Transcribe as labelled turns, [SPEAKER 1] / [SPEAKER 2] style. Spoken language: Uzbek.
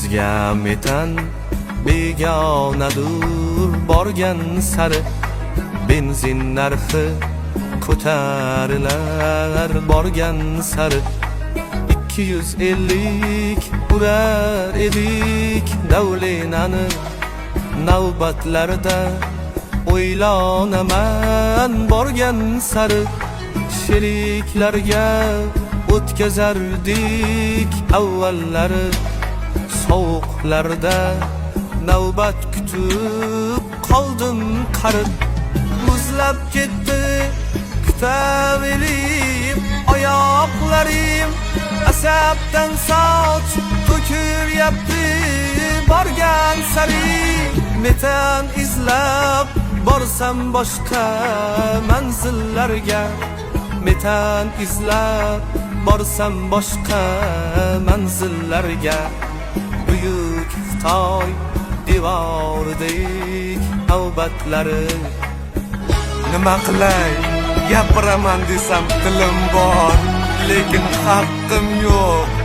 [SPEAKER 1] bizga metan begonadur. Borgan sari benzin narxi ko'tarilar. Borgan sari 250 urar edik davlenani. Navbatlarda o'ylanaman. Borgan sari sheriklarga o'tkazardik avvallari. Sovuqlarda navbat kutib qoldim qarib. Muzlab ketdi kutaverib oyoqlarim. Asabdan soch to'kiryapti. Borgan sari metan izlab borsam boshqa manzillarga. Metan izlab borsam boshqa manzillarga. Buyuk Xitoy devoridek navbatlari.
[SPEAKER 2] Nima qilay, gapiraman desam tilim bor, lekin haqqim yo'q.